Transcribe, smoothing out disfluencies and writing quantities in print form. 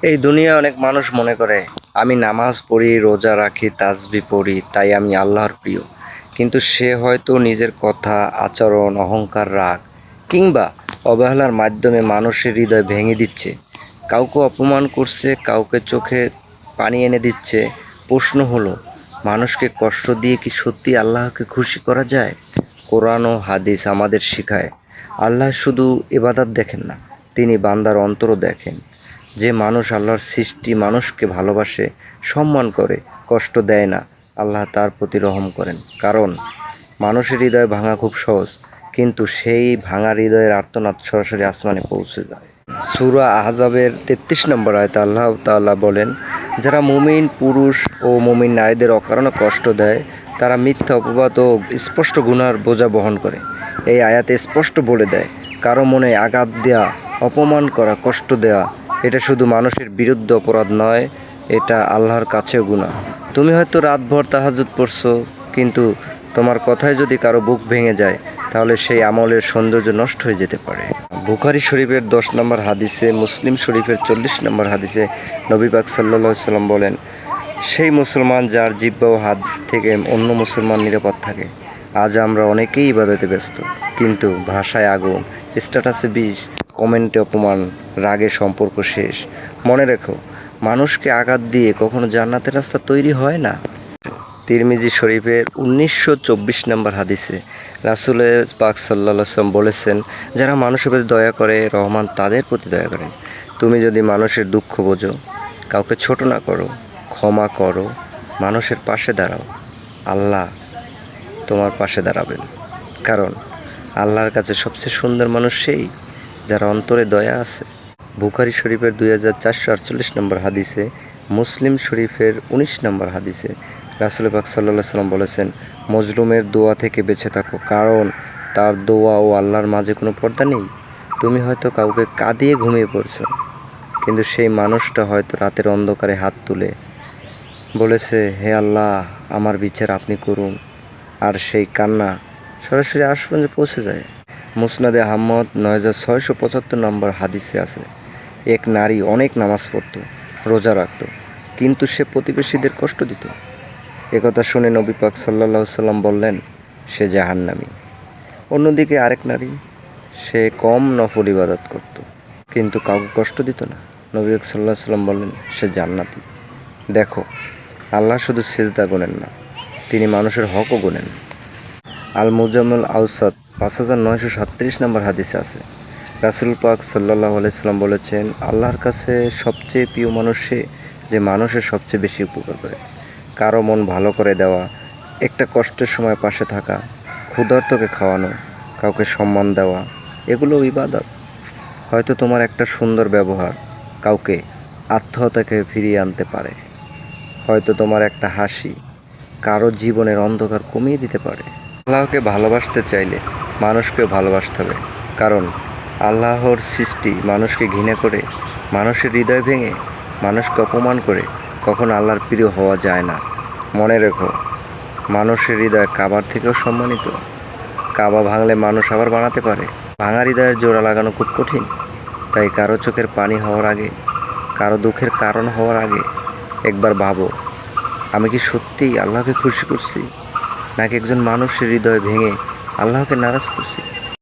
এই দুনিয়ায় অনেক মানুষ মনে করে আমি নামাজ পড়ি, রোজা রাখি, তাসবিহ পড়ি, তাই আমি আল্লাহর প্রিয়। কিন্তু সে হয়তো নিজের কথা, আচরণ, অহংকার, রাগ কিংবা অবহেলার মাধ্যমে মানুষের হৃদয় ভেঙে দিচ্ছে। কাউকে অপমান করছে, কাউকে চোখে পানি এনে দিচ্ছে। প্রশ্ন হলো, মানুষকে কষ্ট দিয়ে কি সত্যি আল্লাহকে খুশি করা যায়? কোরআন ও হাদিস আমাদের শেখায় আল্লাহ শুধু ইবাদত দেখেন না, তিনি বান্দার অন্তরও দেখেন। যে মানুষ আল্লাহর সৃষ্টি মানুষকে ভালোবাসে, সম্মান করে, কষ্ট দেয় না, আল্লাহ তার প্রতি রহম করেন। কারণ মানুষের হৃদয় ভাঙা খুব সহজ, কিন্তু সেই ভাঙা হৃদয়ের আর্তনাদ সরাসরি আসমানে পৌঁছে যায়। সূরা আহজাবের 33 নম্বর আয়াতে আল্লাহ তাআলা বলেন, যারা মুমিন পুরুষ ও মুমিন নারীদের অকারণে কষ্ট দেয়, তারা মিথ্যা অপবাদ ও স্পষ্ট গুনার বোঝা বহন করে। এই আয়াতে স্পষ্ট বলে দেয়, কারো মনে আঘাত দেয়া, অপমান করা, কষ্ট দেয়া, এটা শুধু মানুষের বিরুদ্ধে অপরাধ নয়, এটা আল্লাহর কাছেও গুনাহ। তুমি হয়তো রাতভর তাহাজ্জুদ পড়ছো, কিন্তু তোমার কথায় যদি কারো বুক ভেঙে যায়, তাহলে সেই আমলের সৌন্দর্য নষ্ট হয়ে যেতে পারে। বুখারী শরীফের 10 নম্বর হাদিসে, মুসলিম শরীফের 40 নম্বর হাদিসে নবী পাক সাল্লাল্লাহু আলাইহি সাল্লাম বলেন, সেই মুসলমান যার জিহ্বা ও হাত থেকে অন্য মুসলমান নিরাপদ থাকে। আজ আমরা অনেকেই ইবাদতে ব্যস্ত, কিন্তু ভাষায় আগুন, স্ট্যাটাসে বিষ, কমেন্টে অপমান, রাগে সম্পর্ক শেষ। মনে রেখো, মানুষকে আঘাত দিয়ে কখনো জান্নাতের রাস্তা তৈরি হয় না। তিরমিজি শরীফের 1924 নম্বর হাদিসে রাসূল পাক সাল্লাল্লাহু আলাইহি ওয়াসাল্লাম বলেছেন, যারা মানুষের প্রতি দয়া করে, রহমান তাদের প্রতি দয়া করেন। তুমি যদি মানুষের দুঃখ বোঝো, কাউকে ছোট না করো, ক্ষমা করো, মানুষের পাশে দাঁড়াও, আল্লাহ তোমার পাশে দাঁড়াবেন। কারণ আল্লাহর কাছে সবচেয়ে সুন্দর মানুষ সেই, যার অন্তরে দয়া আছে। বুখারী শরীফের 2448 নম্বর হাদিসে, মুসলিম শরীফের 19 নম্বর হাদিসে রাসূল পাক সাল্লাল্লাহু আলাইহি ওয়াসাল্লাম বলেছেন, মজলুমের দোয়া থেকে বেঁচে থাকো, কারণ তার দোয়া ও আল্লাহর মাঝে কোনো পর্দা নেই। তুমি হয়তো কাউকে কাঁদিয়ে ঘুমিয়ে পড়ছো, কিন্তু সেই মানুষটা হয়তো রাতের অন্ধকারে হাত তুলে বলেছে, হে আল্লাহ, আমার বিচার আপনি করুন। আর সেই কান্না সরাসরি আসমানে পৌঁছে যায়। মুসনাদে আহমদ 9675 নম্বর হাদিসে আছে, এক নারী অনেক নামাজ পড়তো, রোজা রাখতো, কিন্তু সে প্রতিবেশীদের কষ্ট দিত। একথা শুনে নবী পাক সাল্লাল্লাহু আলাইহি সাল্লাম বললেন, সে জাহান্নামী। অন্যদিকে আরেক নারী, সে কম নফল ইবাদত করত, কিন্তু কাউকে কষ্ট দিত না। নবী পাক সাল্লাল্লাহু আলাইহি সাল্লাম বললেন, সে জান্নাতি। দেখো, আল্লাহ শুধু সিজদা গোনেন না, তিনি মানুষের হকও গোনেন। আল মুজাম্মুল আওসাত 5937 নম্বর হাদিসে আছে, রাসূল পাক সাল্লাল্লাহু আলাইহি সাল্লাম বলেছেন, আল্লাহর কাছে সবচেয়ে প্রিয় মানুষ সে, যে মানুষের সবচেয়ে বেশি উপকার করে। কারো মন ভালো করে দেওয়া, একটা কষ্টের সময় পাশে থাকা, ক্ষুধার্তকে খাওয়ানো, কাউকে সম্মান দেওয়া, এগুলো ইবাদত। হয়তো তোমার একটা সুন্দর ব্যবহার কাউকে আত্মহত্যাকে ফিরিয়ে আনতে পারে। হয়তো তোমার একটা হাসি কারো জীবনের অন্ধকার কমিয়ে দিতে পারে। আল্লাহকে ভালোবাসতে চাইলে মানুষকেও ভালোবাসতে হবে, কারণ আল্লাহর সৃষ্টি মানুষকে ঘৃণা করে, মানুষের হৃদয় ভেঙে, মানুষকে অপমান করে কখনো আল্লাহর প্রিয় হওয়া যায় না। মনে রেখো, মানুষের হৃদয় কাবার থেকেও সম্মানিত। কাবা ভাঙলে মানুষ আবার বানাতে পারে। ভাঙা হৃদয়ের জোড়া লাগানো খুব কঠিন। তাই কারো চোখের পানি হওয়ার আগে, কারো দুঃখের কারণ হওয়ার আগে একবার ভাবো, আমি কি সত্যিই আল্লাহকে খুশি করছি, নাকি একজন মানুষের হৃদয় ভেঙে আল্লাহকে নারাজ করছি।